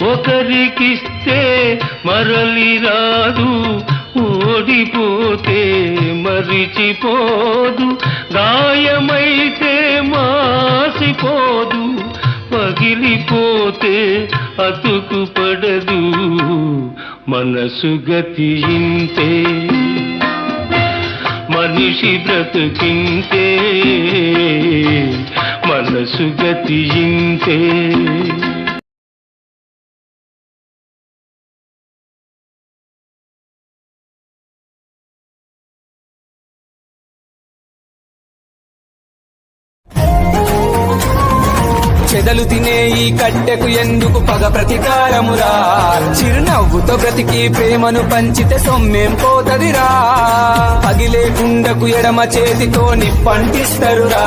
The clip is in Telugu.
ఒకరికిస్తే మరలి రాదు, ఓడిపోతే మరిచిపోదు, గాయమైతే మాసిపోదు, పగిలిపోతే అతుకు పడదు, మనసు గతి ఇంతే, మనిషి బ్రతుకింతే, మనసు గతి ఇంతే. చెదలు తినే ఈ కట్టెకు ఎందుకు పగ ప్రతీకారమురా, చిరునవ్వుతో బ్రతికి ప్రేమను పంచితే సొమ్మేం పోతదిరా, పగిలే గుండెకు ఎడమ చేతితో నిప్పంటిస్తరురా.